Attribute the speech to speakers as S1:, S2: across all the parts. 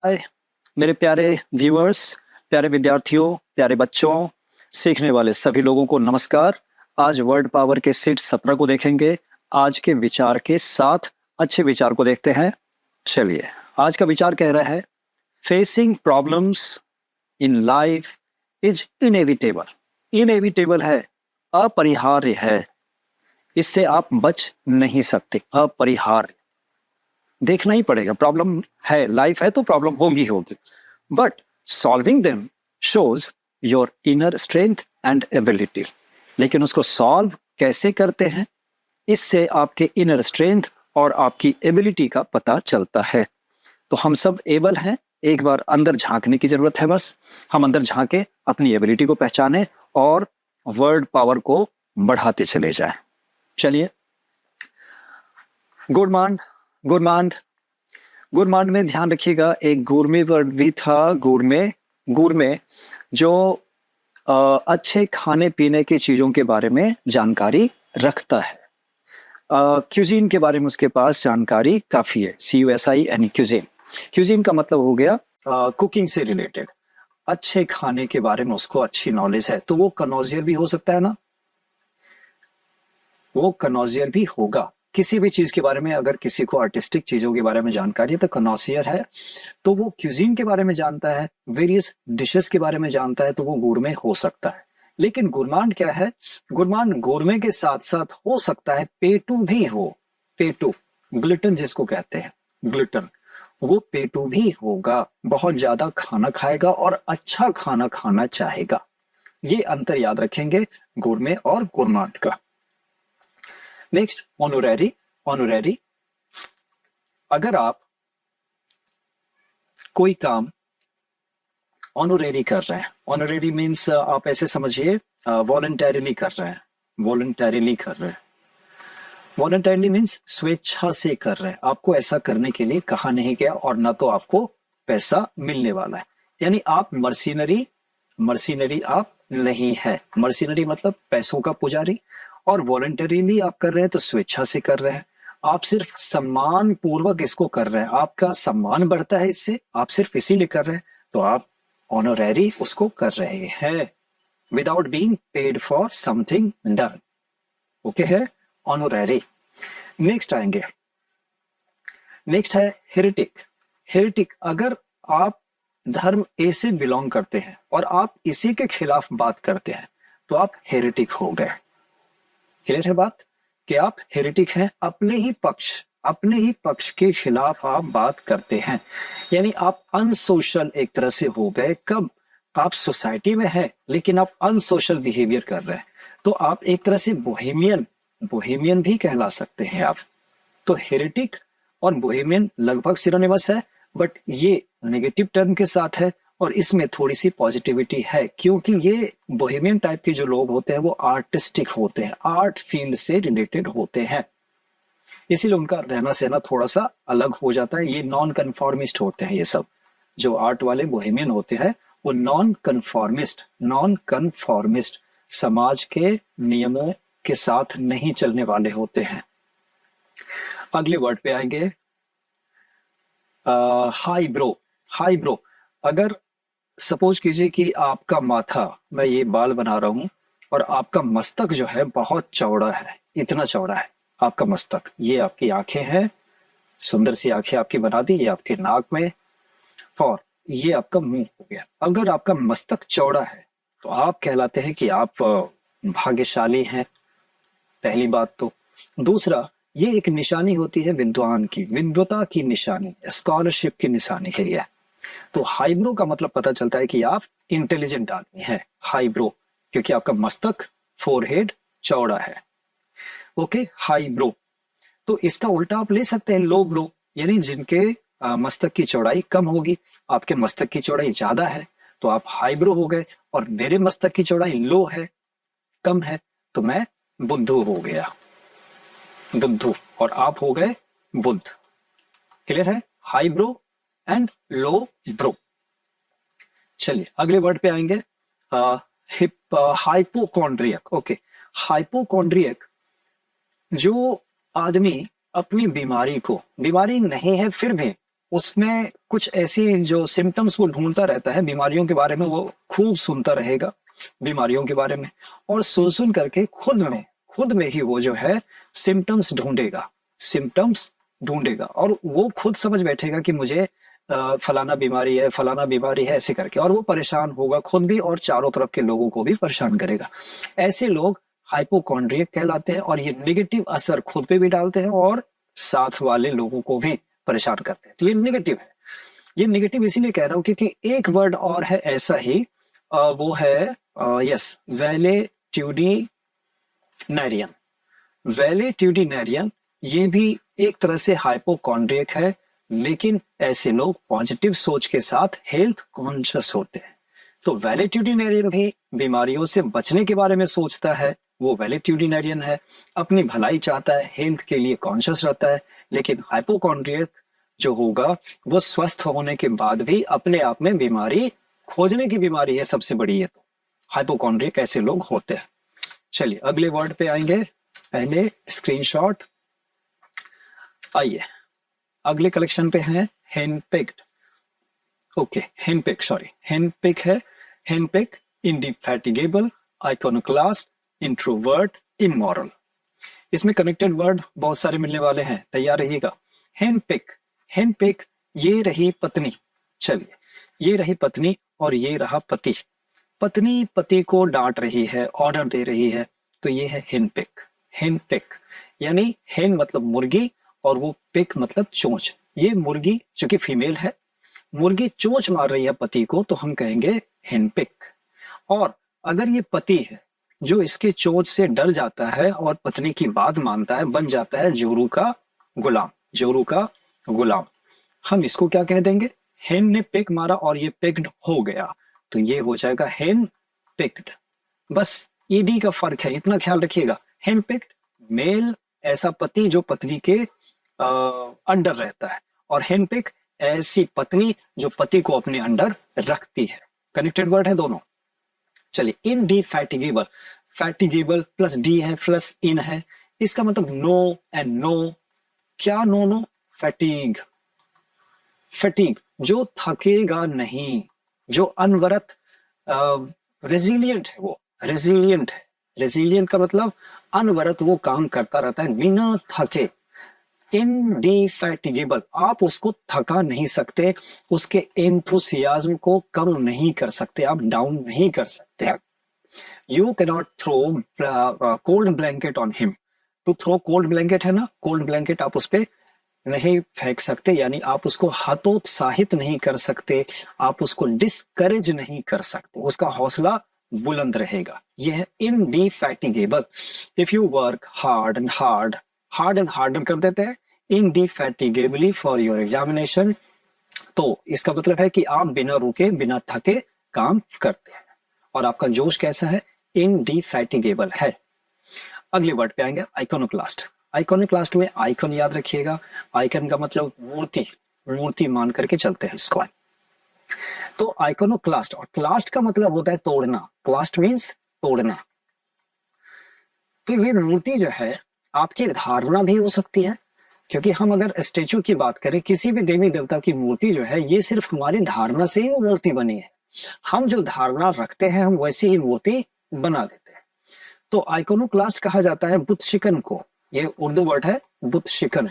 S1: हाय मेरे प्यारे व्यूअर्स, प्यारे विद्यार्थियों, प्यारे बच्चों, सीखने वाले सभी लोगों को नमस्कार। आज वर्ड पावर के सेट 17 को देखेंगे। आज के विचार के 7 अच्छे विचार को देखते हैं। चलिए, आज का विचार कह रहा है facing problems in life is inevitable. Inevitable है, अपरिहार्य है, इससे आप बच नहीं सकते, अपरिहार्य, देखना ही पड़ेगा। प्रॉब्लम है, लाइफ है तो प्रॉब्लम होगी होगी, but solving them shows your inner strength and ability. लेकिन उसको सॉल्व कैसे करते हैं, इससे आपके इनर स्ट्रेंथ और आपकी एबिलिटी का पता चलता है। तो हम सब एबल हैं, एक बार अंदर झांकने की जरूरत है। बस हम अंदर झांके, अपनी एबिलिटी को पहचाने और वर्ड पावर को बढ़ाते चले जाएं। चलिए, good morning, good morning, good morning में ध्यान रखिएगा, एक गुरमे वर्ड भी था। गुरमे, गुरमे जो अच्छे खाने पीने की चीजों के बारे में जानकारी रखता है। क्यूजीन के बारे में उसके पास जानकारी काफी है। CUSIN, cuisine. क्यूजीन का मतलब हो गया कुकिंग से रिलेटेड, अच्छे खाने के बारे में उसको अच्छी नॉलेज है। तो वो कनौजियर भी हो सकता है ना, वो कनौजियर भी होगा। किसी भी चीज के बारे में अगर किसी को आर्टिस्टिक चीजों के बारे में जानकारी है तो कनौसियर है। तो वो क्यूजीन के बारे में जानता है, वेरियस डिशेस के बारे में जानता है, तो वो गुरमे हो सकता है। लेकिन गुरमांड क्या है? गुरमांड गुरमे के साथ साथ हो सकता है पेटू भी हो। पेटू, ग्लुटन जिसको कहते हैं, ग्लुटन, वो पेटू भी होगा। बहुत ज्यादा खाना खाएगा और अच्छा खाना खाना चाहेगा। ये अंतर याद रखेंगे गुरमे और गुरमांड का। नेक्स्ट, ऑनोरेरी। ऑनोरेरी, अगर आप कोई काम ऑनोरेरी कर रहे हैं, ऑनोरेरी मीन्स आप ऐसे समझिए वॉलंटरीली कर रहे हैं, वॉलंटरीली कर रहे हैं। वॉलंटरीली मीन्स स्वेच्छा से कर रहे हैं, आपको ऐसा करने के लिए कहा नहीं गया और ना तो आपको पैसा मिलने वाला है। यानी आप मर्सिनरी, मर्सिनरी आप नहीं है। मर्सिनरी मतलब पैसों का पुजारी, और वॉलंटरीली आप कर रहे हैं तो स्वेच्छा से कर रहे हैं। आप सिर्फ सम्मान पूर्वक इसको कर रहे हैं, आपका सम्मान बढ़ता है इससे, आप सिर्फ इसीलिए कर रहे हैं, तो आप ऑनोरेरी उसको कर रहे हैं, without being paid for something done. Okay है ऑनोरेरी। नेक्स्ट आएंगे, नेक्स्ट है हेरेटिक। हेरेटिक, अगर आप धर्म ए से बिलोंग करते हैं और आप इसी के खिलाफ बात करते हैं तो आप हेरेटिक हो गए। क्लियर है बात कि आप हेरेटिक हैं, अपने ही पक्ष के खिलाफ आप बात करते हैं। यानी आप अनसोशल एक तरह से हो गए। कब? आप सोसाइटी में हैं लेकिन आप अनसोशल बिहेवियर कर रहे हैं, तो आप एक तरह से बोहेमियन, बोहेमियन भी कहला सकते हैं आप। तो हेरेटिक और बोहेमियन लगभग सिनोनिमस है, बट ये नेगेटिव टर्म के साथ है और इसमें थोड़ी सी पॉजिटिविटी है, क्योंकि ये बोहेमियन टाइप के जो लोग होते हैं वो आर्टिस्टिक होते हैं, आर्ट फील्ड से रिलेटेड होते हैं, इसीलिए उनका रहना सहना थोड़ा सा अलग हो जाता है। ये नॉन कन्फॉर्मिस्ट होते हैं, ये सब जो आर्ट वाले बोहेमियन होते हैं वो नॉन कन्फॉर्मिस्ट, नॉन कन्फॉर्मिस्ट, समाज के नियमों के साथ नहीं चलने वाले होते हैं। अगले वर्ड पे आएंगे, हाई ब्रो। हाई ब्रो, अगर सपोज कीजिए कि आपका माथा, मैं ये बाल बना रहा हूं और आपका मस्तक जो है बहुत चौड़ा है, इतना चौड़ा है आपका मस्तक। ये आपकी आंखें हैं, सुंदर सी आंखें आपकी बना दी, ये आपके नाक में, और ये आपका मुंह हो गया। अगर आपका मस्तक चौड़ा है तो आप कहलाते हैं कि आप भाग्यशाली हैं, पहली बात तो। दूसरा, ये एक निशानी होती है विद्वान की, विद्वता की निशानी, स्कॉलरशिप की निशानी है ये। तो हाईब्रो का मतलब पता चलता है कि आप इंटेलिजेंट आदमी हैं, हाईब्रो, क्योंकि आपका मस्तक, फोरहेड चौड़ा है। ओके, हाईब्रो। तो इसका उल्टा आप ले सकते हैं लो ब्रो, यानी जिनके मस्तक की चौड़ाई कम होगी, आपके मस्तक की चौड़ाई ज्यादा है तो आप हाईब्रो हो गए, और मेरे मस्तक की चौड़ाई लो है, कम है, तो मैं बुद्धू हो गया, बुद्धू, और आप हो गए बुद्ध। क्लियर है? High bro and low bro. चलिए अगले वर्ड पे आएंगे, हाइपोकॉन्ड्रियक। ओके, हाइपोकॉन्ड्रियक, जो आदमी अपनी बीमारी को, बीमारी नहीं है फिर भी उसमें कुछ ऐसी जो सिम्टम्स वो ढूंढता रहता है बीमारियों के बारे में, वो खूब सुनता रहेगा बीमारियों के बारे में, और सुन सुन करके खुद में ही वो जो है सिम्टम्स ढूंढेगा, सिम्टम्स ढूंढेगा, और वो खुद समझ बैठेगा कि मुझे फलाना बीमारी है ऐसे करके, और वो परेशान होगा खुद भी और चारों तरफ के लोगों को भी परेशान करेगा। ऐसे लोग हाइपोकॉन्ड्रियक कहलाते हैं, और ये नेगेटिव असर खुद पे भी डालते हैं और साथ वाले लोगों को भी परेशान करते हैं। तो ये नेगेटिव है। ये नेगेटिव इसीलिए कह रहा हूं क्योंकि एक वर्ड और है ऐसा ही, वो है यस, वैलेट्यूडिनैरियन। वैलेट्यूडिनैरियन ये भी एक तरह से हाइपोकॉन्ड्रियक है, लेकिन ऐसे लोग पॉजिटिव सोच के साथ हेल्थ कॉन्शियस होते हैं। तो वैलेट्यूडिनैरियन भी बीमारियों से बचने के बारे में सोचता है, वो वैलेट्यूडिनैरियन है, अपनी भलाई चाहता है, हेल्थ के लिए कॉन्शियस रहता है। लेकिन हाइपोकॉन्ड्रियक जो होगा वो स्वस्थ होने के बाद भी अपने आप में बीमारी खोजने की बीमारी है सबसे बड़ी। है तो हाइपोकॉन्ड्रियक ऐसे लोग होते हैं। चलिए अगले वर्ड पे आएंगे, पहले स्क्रीनशॉट। आइए अगले कलेक्शन पे है हेनपिक्ड। ओके, हेनपिक है। हेनपिक, इंडिफैटिगेबल, आइकोनोक्लास्ट, इंट्रोवर्ट, इमोरल। इसमें कनेक्टेड वर्ड बहुत सारे मिलने वाले हैं, तैयार रहिएगा। हेनपिक ये रही पत्नी। चलिए, ये रही पत्नी और ये रहा पति। पत्नी पति को डांट रही है, ऑर्डर दे रही है, तो ये है हेनपिक। यानी हेन मतलब मुर्गी और वो पिक मतलब चोंच। ये मुर्गी जो कि फीमेल है, मुर्गी चोंच मार रही है पति को, तो हम कहेंगे हेनपिक। और अगर ये पति है जो इसके चोंच से डर जाता है और पत्नी की बात मानता है, बन जाता है जोरू का गुलाम, हम इसको क्या कह देंगे? हेन ने पिक मारा और ये पिक्ड हो गया, तो ये हो जाएगा हेन पिक्ड। बस ईडी का फर्क है, इतना ख्याल रखिएगा। हेन पिक्ड मेल, ऐसा पति जो पत्नी के अंडर रहता है, और हेन पिक ऐसी पत्नी जो पति को अपने अंडर रखती है। कनेक्टेड वर्ड है दोनों। चलिए, इनडिफैटिगेबल, फैटिगेबल प्लस डी है प्लस इन है, इसका मतलब नो एंड नो। क्या नो? फैटिग, जो थकेगा नहीं, जो अनवरत रेजिलियंट है, वो रेजिलियंट है। रेजिलियंट का मतलब अनवरत वो काम करता रहता है बिना थके। इनडिफैटिगेबल, आप उसको थका नहीं सकते, उसके एंथुसियाज्म को कम नहीं कर सकते, आप डाउन नहीं कर सकते। You cannot throw cold blanket on him. To throw cold blanket है ना, कोल्ड ब्लैंकेट आप उस पर नहीं फेंक सकते, यानी आप उसको हतोत्साहित नहीं कर सकते, आप उसको डिस्करेज नहीं कर सकते, उसका हौसला बुलंद रहेगा। यह है indefatigable. If you work hard and harder कर देते हैं इनडिफैटिगेबली फॉर योर एग्जामिनेशन, तो इसका मतलब है कि आप बिना रुके बिना थके काम करते हैं और आपका जोश कैसा है? इनडिफैटिगेबल है। अगले वर्ड पे आएंगे आइकोनोक्लास्ट। आइकोनोक्लास्ट में आइकन याद रखिएगा, आइकन का मतलब मूर्ति मान करके चलते हैं इसको। तो आइकोनोक्लास्ट, और क्लास्ट का मतलब होता है तोड़ना, क्लास्ट मीन्स तोड़ना। तो ये मूर्ति जो है आपकी धारणा भी हो सकती है, क्योंकि हम अगर स्टेचू की बात करें, किसी भी देवी देवता की मूर्ति जो है, ये सिर्फ हमारी धारणा से ही वो मूर्ति बनी है। हम जो धारणा रखते हैं हम वैसी ही मूर्ति बना देते हैं। तो आइकोनोक्लास्ट कहा जाता है बुत शिकन को। ये उर्दू वर्ड है बुत शिकन।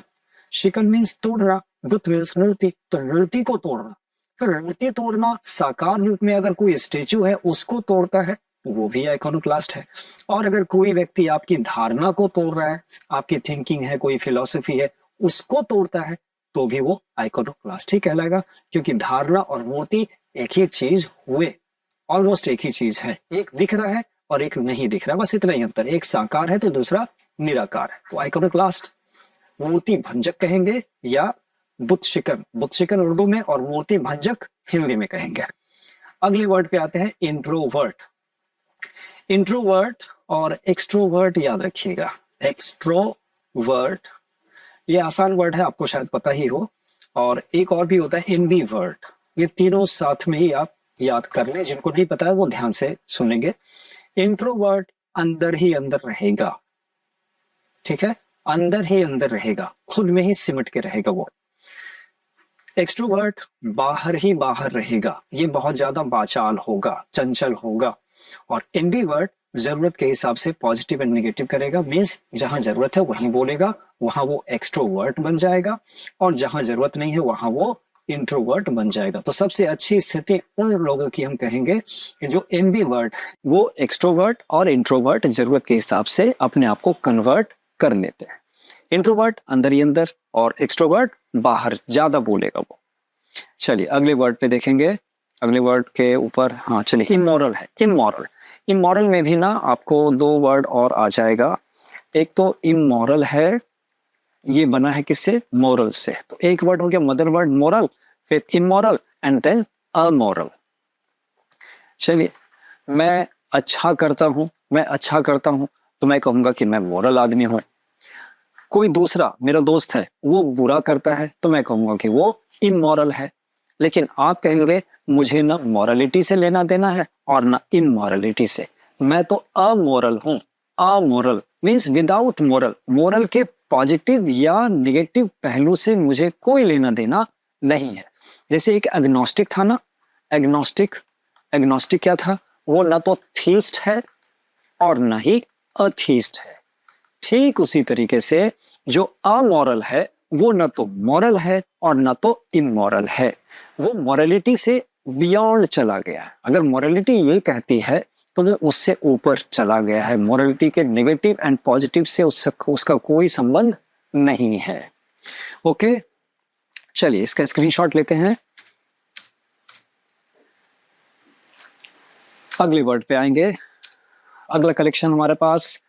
S1: शिकन मीन्स तोड़ना, बुत मीन्स मूर्ति, तो मूर्ति को तोड़ना। तो मूर्ति तोड़ना, साकार रूप में अगर कोई स्टेचू है उसको तोड़ता है, वो भी आइकोनोक्लास्ट है। और अगर कोई व्यक्ति आपकी धारणा को तोड़ रहा है, आपकी थिंकिंग है, कोई फिलॉसफी है, उसको तोड़ता है, तो भी वो आइकोनोक्लास्ट ही कहलाएगा, क्योंकि धारणा और मूर्ति एक ही चीज हुए, ऑलमोस्ट एक ही चीज है। एक दिख रहा है और एक नहीं दिख रहा, बस इतना ही अंतर। एक साकार है तो दूसरा निराकार है। तो आइकोनोक्लास्ट मूर्ति भंजक कहेंगे या बुत शिकन उर्दू में और मूर्ति भंजक हिंदी में कहेंगे। अगले वर्ड पे आते हैं इंट्रोवर्ट। इंट्रोवर्ट और एक्सट्रोवर्ट याद रखिएगा। एक्सट्रोवर्ट ये आसान वर्ड है, आपको शायद पता ही हो। और एक और भी होता है एम्बीवर्ट। ये तीनों साथ में ही आप याद कर लें, जिनको नहीं पता है वो ध्यान से सुनेंगे। इंट्रोवर्ट अंदर ही अंदर रहेगा, ठीक है, अंदर ही अंदर रहेगा, खुद में ही सिमट के रहेगा वो। एक्सट्रोवर्ट बाहर ही बाहर रहेगा, ये बहुत ज्यादा बाचाल होगा, चंचल होगा। और एम्बीवर्ट जरूरत के हिसाब से पॉजिटिव एंड नेगेटिव करेगा, मीन्स जहां जरूरत है वहीं बोलेगा, वहां वो एक्सट्रोवर्ट बन जाएगा, और जहां जरूरत नहीं है वहां वो इंट्रोवर्ट बन जाएगा। तो सबसे अच्छी स्थिति उन लोगों की हम कहेंगे कि जो एम्बीवर्ट, वो एक्सट्रोवर्ट और इंट्रोवर्ट जरूरत के हिसाब से अपने आप को कन्वर्ट कर लेते हैं। इंट्रोवर्ट अंदर ही अंदर और एक्सट्रोवर्ट बाहर ज्यादा बोलेगा वो। चलिए अगले वर्ड पे देखेंगे। अगले वर्ड के ऊपर, हाँ चलिए, इमोरल है। इमोरल, इमोरल में भी ना आपको दो वर्ड और आ जाएगा। एक तो इमोरल है, ये बना है किससे? मोरल से। तो एक वर्ड हो गया मदर वर्ड मोरल, फिर इमोरल एंड देन अमोरल। चलिए, मैं अच्छा करता हूं, मैं अच्छा करता हूं तो मैं कहूंगा कि मैं मोरल आदमी हूं। कोई दूसरा मेरा दोस्त है, वो बुरा करता है तो मैं कहूंगा कि वो इमोरल है। लेकिन आप कहेंगे मुझे ना मॉरलिटी से लेना देना है और ना इमोरलिटी से, मैं तो अमोरल हूं। Amoral means without moral, moral के पॉजिटिव या निगेटिव पहलू से मुझे कोई लेना देना नहीं है। जैसे एक एग्नोस्टिक था ना, एग्नोस्टिक, एग्नोस्टिक क्या था? वो ना तो थीस्ट है और ना ही अथीस्ट है। ठीक उसी तरीके से जो अमोरल है वो न तो मॉरल है और न तो इमोरल है, वो मॉरलिटी से बियॉन्ड चला गया है। अगर मॉरलिटी ये कहती है तो वो उससे ऊपर चला गया है। मॉरलिटी के नेगेटिव एंड पॉजिटिव से उसका कोई संबंध नहीं है। ओके, चलिए इसका स्क्रीनशॉट लेते हैं। अगले वर्ड पे आएंगे। अगला कलेक्शन हमारे पास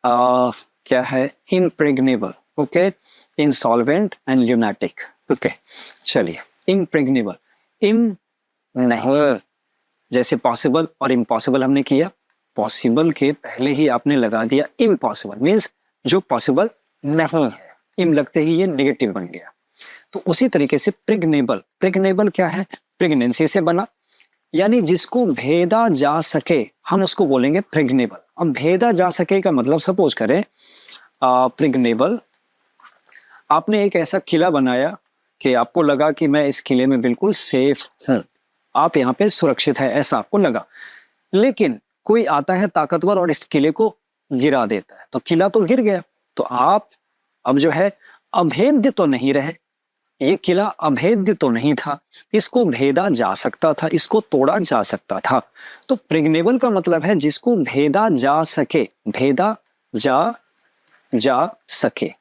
S1: क्या है? Impregnable. Okay, insolvent and lunatic. Okay, चलिए इम्प्रेग्नेबल, इम नहीं, जैसे पॉसिबल और इम्पॉसिबल हमने किया, पॉसिबल के पहले ही आपने लगा दिया इम्पॉसिबल, मीन्स जो पॉसिबल नहीं है, इम लगते ही ये नेगेटिव बन गया। तो उसी तरीके से प्रेग्नेबल, प्रेग्नेबल क्या है? प्रेगनेंसी से बना, यानी जिसको भेदा जा सके हम उसको बोलेंगे प्रेग्नेबल। अब भेदा जा सके का मतलब, सपोज करें प्रेग्नेबल, आपने एक ऐसा किला बनाया कि आपको लगा कि मैं इस किले में बिल्कुल सेफ हूं, आप यहाँ पे सुरक्षित है ऐसा आपको लगा, लेकिन कोई आता है ताकतवर और इस किले को गिरा देता है, तो किला तो गिर गया। तो आप अब जो है अभेद्य तो नहीं रहे, ये किला अभेद्य तो नहीं था, इसको भेदा जा सकता था, इसको तोड़ा जा सकता था। तो प्रेग्नेबल का मतलब है जिसको भेदा जा सके, भेदा जा सके।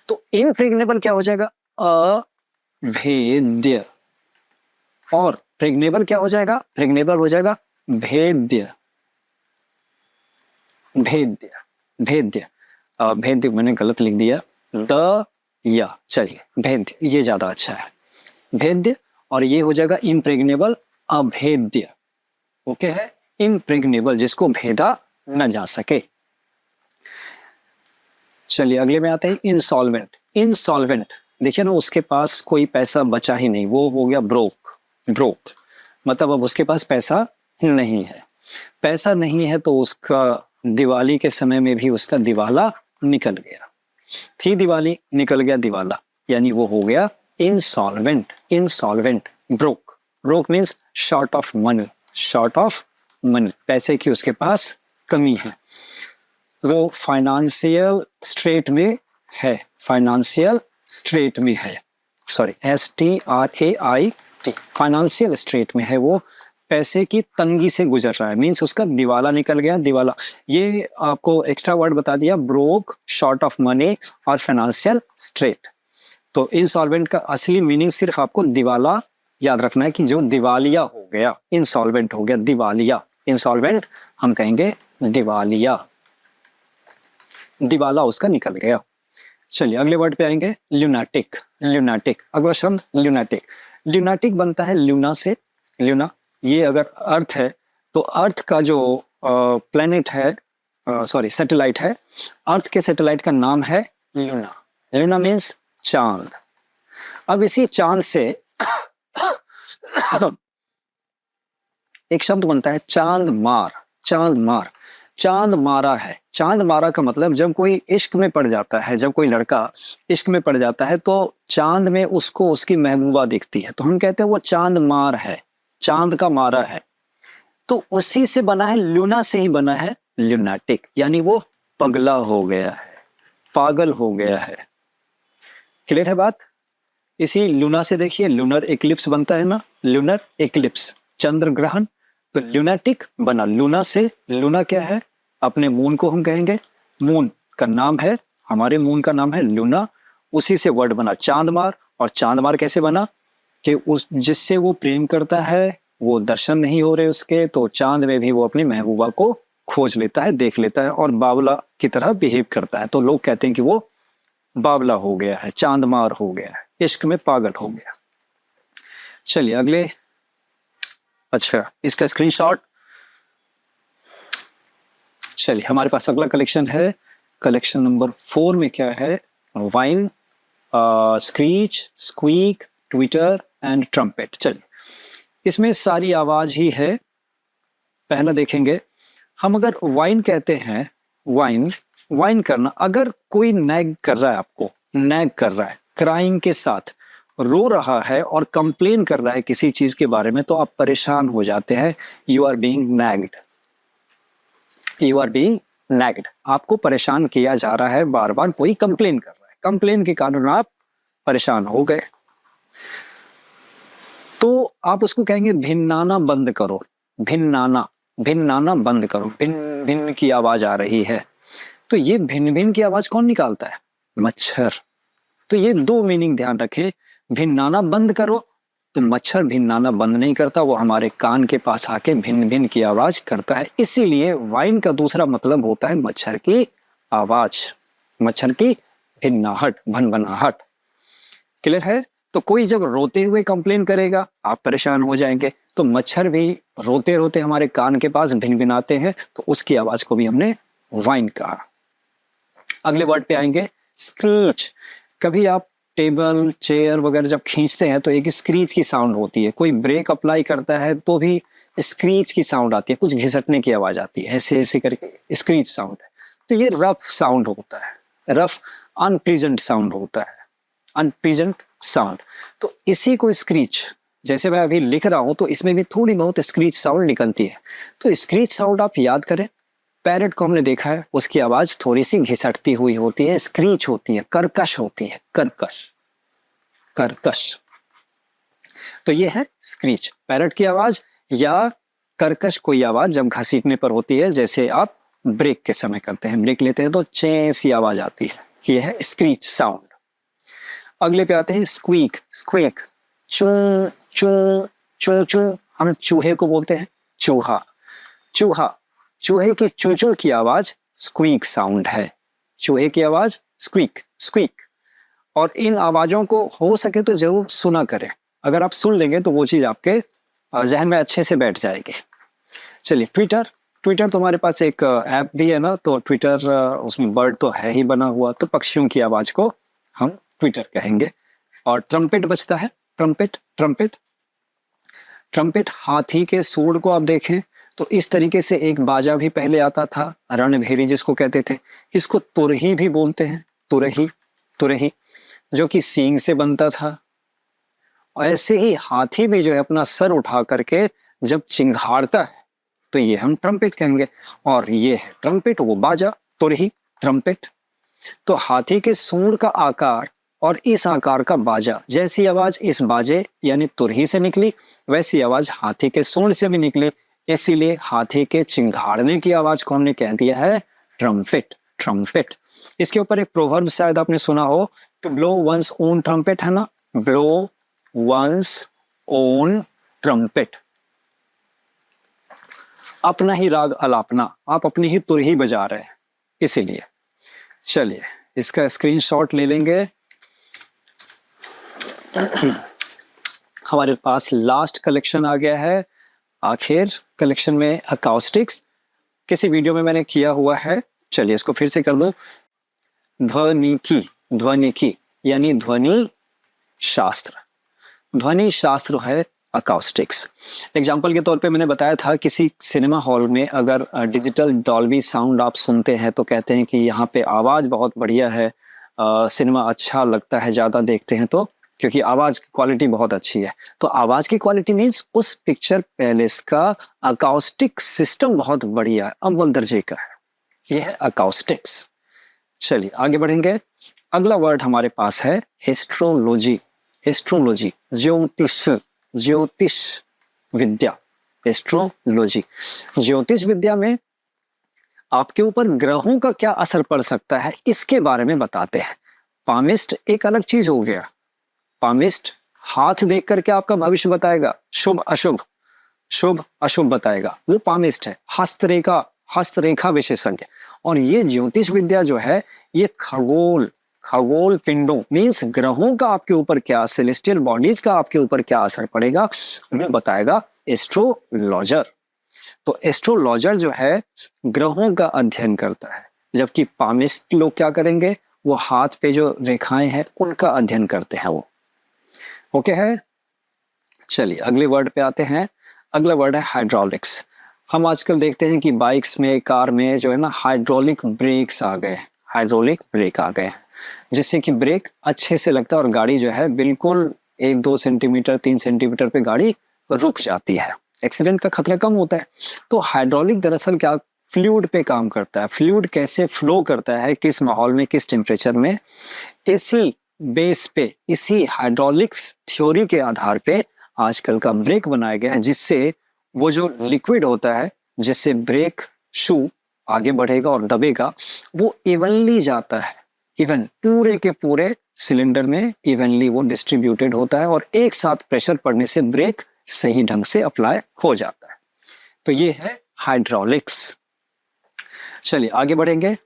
S1: तो इम्प्रेग्नेबल क्या हो जाएगा? अभेद्य। और प्रेग्नेबल क्या हो जाएगा? प्रेग्नेबल हो जाएगा भेद्य। भेद्य, भेद्य, भेद्य मैंने गलत लिख दिया, द या, चलिए भेद्य ये ज्यादा अच्छा है, भेद्य। और ये हो जाएगा इम्प्रेग्नेबल, अभेद्य। ओके है, इम्प्रेग्नेबल जिसको भेदा न जा सके। चलिए अगले में आते हैं इंसॉल्वेंट। इंसॉल्वेंट देखिए ना, उसके पास कोई पैसा बचा ही नहीं, वो हो गया ब्रोक। ब्रोक मतलब अब उसके पास पैसा नहीं है। पैसा नहीं है तो उसका दिवाली के समय में भी उसका दिवाला निकल गया, थी दिवाली निकल गया दिवाला, यानी वो हो गया insolvent. Insolvent, broke, broke means short of money, short of money, पैसे की उसके पास कमी है, वो फाइनेंशियल स्ट्रेट में है, फाइनेंशियल स्ट्रेट में है, सॉरी STRAIT, फाइनेंशियल स्ट्रेट में है, वो पैसे की तंगी से गुजर रहा है, मीन्स उसका दिवाला निकल गया, दिवाला। ये आपको एक्स्ट्रा वर्ड बता दिया, ब्रोक, शॉर्ट ऑफ मनी और फाइनेंशियल स्ट्रेट। तो इंसॉल्वेंट का असली मीनिंग सिर्फ आपको दिवाला याद रखना है कि जो दिवालिया हो गया, इंसॉल्वेंट हो गया दिवालिया, इंसॉल्वेंट हम कहेंगे दिवालिया, दिवाला उसका निकल गया। चलिए अगले वर्ड पे आएंगे, ल्यूनाटिक। ल्यूनाटिक, अगला शब्द ल्यूनाटिक। ल्यूनाटिक बनता है ल्यूना से, ल्यूना, ये अगर अर्थ है तो अर्थ का जो प्लेनेट है, सॉरी सैटेलाइट है, अर्थ के सैटेलाइट का नाम है ल्यूना। ल्यूना मीन्स चांद। अब इसी चांद से एक शब्द बनता है चांद मार। चांद मार, चांद मारा है। चांद मारा का मतलब जब कोई इश्क में पड़ जाता है, जब कोई लड़का इश्क में पड़ जाता है तो चांद में उसको उसकी महबूबा दिखती है, तो हम कहते हैं वो चांद मार है, चांद का मारा है। तो उसी से बना है, लूना से ही बना है ल्यूनाटिक, यानी वो पगला हो गया है, पागल हो गया है। क्लियर है बात? इसी लूना से देखिए लूनर इक्लिप्स बनता है ना, लूनर इक्लिप्स, चंद्र ग्रहण। तो ल्यूनाटिक बना लूना से। लूना क्या है? अपने मून को हम कहेंगे, मून का नाम है, हमारे मून का नाम है लूना। उसी से वर्ड बना चांदमार। और चांदमार कैसे बना कि उस जिससे वो प्रेम करता है वो दर्शन नहीं हो रहे उसके, तो चांद में भी वो अपनी महबूबा को खोज लेता है, देख लेता है और बावला की तरह बिहेव करता है। तो लोग कहते हैं कि वो बावला हो गया है, चांदमार हो गया है, इश्क में पागल हो गया। चलिए अगले। अच्छा, इसका स्क्रीनशॉट। चलिए हमारे पास अगला कलेक्शन है, कलेक्शन नंबर 4 में क्या है? Wine, screech, squeak, Twitter and trumpet. चलिए इसमें सारी आवाज ही है। पहला देखेंगे हम, अगर वाइन कहते हैं, वाइन, वाइन करना, अगर कोई नैग कर रहा है, आपको नैग कर रहा है, क्राइंग के साथ रो रहा है और कंप्लेन कर रहा है किसी चीज के बारे में, तो आप परेशान हो जाते हैं। You are being nagged, you are being nagged. आपको परेशान किया जा रहा है, बार बार कोई कंप्लेन कर रहा है, कंप्लेन के कारण आप परेशान हो गए, तो आप उसको कहेंगे भिन्नाना बंद करो। भिन्नाना, भिन्नाना बंद करो। भिन्न भिन्न की आवाज आ रही है, तो ये भिन्न भिन्न की आवाज कौन निकालता है? मच्छर। तो ये 2 मीनिंग ध्यान रखें। भिन्नाना बंद करो, तो मच्छर भिन्नाना बंद नहीं करता, वो हमारे कान के पास आके भिन्न भिन्न की आवाज करता है। इसीलिए वाइन का दूसरा मतलब होता है मच्छर की आवाज, मच्छर की भिन्नाहट, भनभनाहट। क्लियर है? तो कोई जब रोते हुए कंप्लेन करेगा आप परेशान हो जाएंगे, तो मच्छर भी रोते रोते हमारे कान के पास भिनभिनाते हैं, तो उसकी आवाज को भी हमने वाइन कहा। अगले वर्ड पे आएंगे, स्क्रीच। कभी आप टेबल चेयर वगैरह जब खींचते हैं तो एक स्क्रीच की साउंड होती है, कोई ब्रेक अप्लाई करता है तो भी स्क्रीच की साउंड आती है, कुछ घिसटने की आवाज आती है, ऐसे ऐसे करके स्क्रीच साउंड है। तो ये रफ साउंड होता है, रफ अनप्लीजेंट साउंड होता है, अनप्लीजेंट साउंड। तो इसी को स्क्रीच, जैसे मैं अभी लिख रहा हूं तो इसमें भी थोड़ी बहुत स्क्रीच साउंड निकलती है। तो स्क्रीच साउंड आप याद करें, पैरेट को हमने देखा है, उसकी आवाज थोड़ी सी घिसटती हुई होती है, स्क्रीच होती है, कर्कश होती है, कर्कश, कर्कश। तो ये है स्क्रीच, पैरेट की आवाज या कर्कश कोई आवाज जब घसीटने पर होती है, जैसे आप ब्रेक के समय करते हैं, ब्रेक लेते हैं तो चे सी आवाज आती है, ये है स्क्रीच साउंड। अगले पे आते हैं स्क्वीक, स्क्वेक, चू चू चू चू। हम चूहे को बोलते हैं चूहा, चूहा, चूहे की चू चू की आवाज स्क्वीक साउंड है, चूहे की आवाज स्क्वीक, स्क्वीक। और इन आवाजों को हो सके तो जरूर सुना करें, अगर आप सुन लेंगे तो वो चीज आपके जहन में अच्छे से बैठ जाएगी। चलिए ट्विटर, ट्विटर तो हमारे पास एक ऐप भी है ना, तो ट्विटर उसमें बर्ड तो है ही बना हुआ, तो पक्षियों की आवाज को हम ट्विटर कहेंगे। और ट्रम्पेट बचता है, ट्रम्पेट, ट्रम्पेट, ट्रम्पेट हाथी के सूंड को आप देखें तो इस तरीके से एक बाजा भी पहले आता था, रणभेरी जिसको कहते थे, इसको तुरही भी बोलते हैं, तुरही, तुरही, जो कि सींग से बनता था। और ऐसे ही हाथी भी जो है अपना सर उठा करके जब चिंघाड़ता है तो ये हम ट्रम्पेट कहेंगे। और ये है ट्रम्पेट, वो बाजा, तुरही, ट्रम्पेट। तो हाथी के सूंड का आकार और इस आकार का बाजा, जैसी आवाज इस बाजे यानी तुरही से निकली वैसी आवाज हाथी के सूंड से भी निकली, इसीलिए हाथी के चिंघाड़ने की आवाज को हमने कह दिया है ट्रम्पेट, ट्रम्पेट। इसके ऊपर एक प्रोवर्ब शायद आपने सुना हो, to blow one's own trumpet, है ना, ब्लो वंस ओन ट्रम्पेट, अपना ही राग अलापना, आप अपनी ही तुरही बजा रहे हैं, इसीलिए। चलिए इसका स्क्रीनशॉट ले लेंगे। हमारे पास लास्ट कलेक्शन आ गया है, आखिर कलेक्शन में अकाउस्टिक्स, किसी वीडियो में मैंने किया हुआ है, चलिए इसको फिर से कर दो। ध्वनिकी, ध्वनिकी यानी ध्वनि शास्त्र, ध्वनि शास्त्र है अकाउस्टिक्स। एग्जाम्पल के तौर पे मैंने बताया था किसी सिनेमा हॉल में अगर डिजिटल डॉल्बी साउंड आप सुनते हैं तो कहते हैं कि यहाँ पे आवाज़ बहुत बढ़िया है, सिनेमा अच्छा लगता है ज़्यादा देखते हैं तो, क्योंकि आवाज़ की क्वालिटी बहुत अच्छी है। तो आवाज़ की क्वालिटी मीन्स उस पिक्चर पैलेस का अकाउस्टिक सिस्टम बहुत बढ़िया है, अव्वल दर्जे का है, ये है अकाउस्टिक्स। चलिए आगे बढ़ेंगे। अगला वर्ड हमारे पास है एस्ट्रोलॉजी। एस्ट्रोलॉजी ज्योतिष विद्या। एस्ट्रोलॉजी ज्योतिष विद्या में आपके ऊपर ग्रहों का क्या असर पड़ सकता है इसके बारे में बताते हैं। पामिस्ट एक अलग चीज हो गया। पामिस्ट हाथ देख करके आपका भविष्य बताएगा, शुभ अशुभ, शुभ अशुभ बताएगा, वो पामिस्ट है। हस्तरेखा विशेषज्ञ। और ये ज्योतिष विद्या जो है ये खगोल पिंडों मीन्स ग्रहों का आपके ऊपर क्या, सेलेस्टियल बॉडीज का आपके ऊपर क्या असर पड़ेगा उन्हें बताएगा एस्ट्रोलॉजर। तो एस्ट्रोलॉजर जो है ग्रहों का अध्ययन करता है, जबकि पामिस्ट लोग क्या करेंगे, वो हाथ पे जो रेखाएं हैं उनका अध्ययन करते हैं वो। ओके है। चलिए अगले वर्ड पे आते हैं। अगला वर्ड है हाइड्रोलिक्स। हम आजकल देखते हैं कि बाइक्स में, कार में जो है ना हाइड्रोलिक ब्रेक्स आ गए, हाइड्रोलिक ब्रेक आ गए, जिससे कि ब्रेक अच्छे से लगता है और गाड़ी जो है बिल्कुल 1-2 सेंटीमीटर 3 सेंटीमीटर पे गाड़ी रुक जाती है, एक्सीडेंट का खतरा कम होता है। तो हाइड्रोलिक दरअसल क्या, फ्लूइड पे काम करता है। फ्लूइड कैसे फ्लो करता है, किस माहौल में, किस टेम्परेचर में, इसी बेस पे, इसी हाइड्रोलिक्स थ्योरी के आधार पे आजकल का ब्रेक बनाया गया है, जिससे वो जो लिक्विड होता है जिससे ब्रेक शू आगे बढ़ेगा और दबेगा, वो इवनली जाता है, इवन पूरे के पूरे सिलेंडर में इवनली वो डिस्ट्रीब्यूटेड होता है और एक साथ प्रेशर पड़ने से ब्रेक सही ढंग से अप्लाई हो जाता है। तो ये है हाइड्रोलिक्स। चलिए आगे बढ़ेंगे।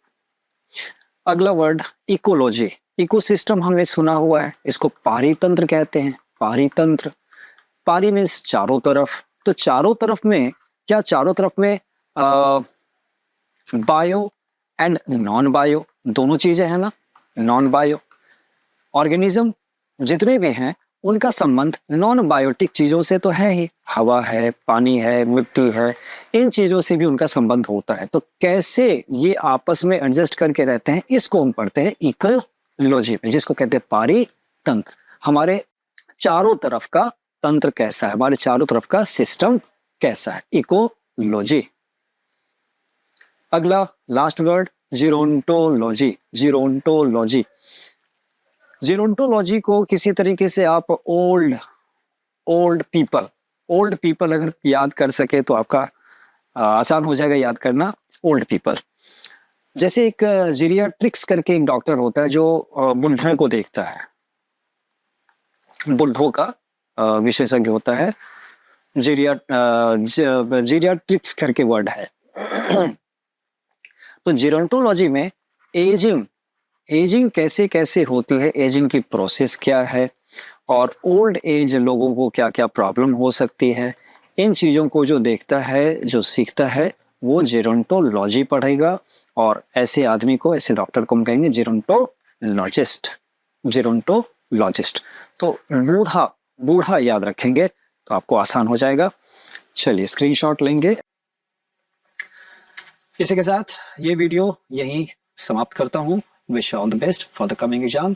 S1: अगला वर्ड इकोलॉजी। इकोसिस्टम हमने सुना हुआ है, इसको पारितंत्र कहते हैं। पारितंत्र, पारी मीन्स चारों तरफ। तो चारों तरफ में क्या, चारों तरफ में बायो एंड नॉन बायो दोनों चीजें हैं ना। नॉन बायो ऑर्गेनिज्म जितने भी हैं उनका संबंध नॉन बायोटिक चीजों से तो है ही, हवा है, पानी है, मिट्टी है, इन चीजों से भी उनका संबंध होता है। तो कैसे ये आपस में एडजस्ट करके रहते हैं, इसको हम पढ़ते हैं इकोलॉजी में, जिसको कहते हैं पारितंत्र। हमारे चारों तरफ का तंत्र कैसा है, हमारे चारों तरफ का सिस्टम कैसा है, इकोलॉजी। अगला लास्ट वर्ड जीरोंटोलॉजी। जीरोंटोलॉजी, जीरोंटोलॉजी को किसी तरीके से आप ओल्ड पीपल अगर याद कर सके तो आपका आसान हो जाएगा याद करना। ओल्ड पीपल, जैसे एक जीरियाट्रिक्स करके एक डॉक्टर होता है जो बुढ़ों को देखता है, बुढ़ों का विशेषज्ञ होता है। जीरियाट्रिक्स करके वर्ड है। तो जीरोंटोलॉजी में एजिंग कैसे कैसे होती है, एजिंग की प्रोसेस क्या है, और ओल्ड एज लोगों को क्या क्या प्रॉब्लम हो सकती है, इन चीज़ों को जो देखता है, जो सीखता है, वो जीरोंटोलॉजी पढ़ेगा। और ऐसे आदमी को, ऐसे डॉक्टर को हम कहेंगे जीरोंटोलॉजिस्ट। जीरोंटोलॉजिस्ट। तो बूढ़ा याद रखेंगे तो आपको आसान हो जाएगा। चलिए स्क्रीनशॉट लेंगे। इसी के साथ ये वीडियो यहीं समाप्त करता हूँ। Wish all the best for the coming exam.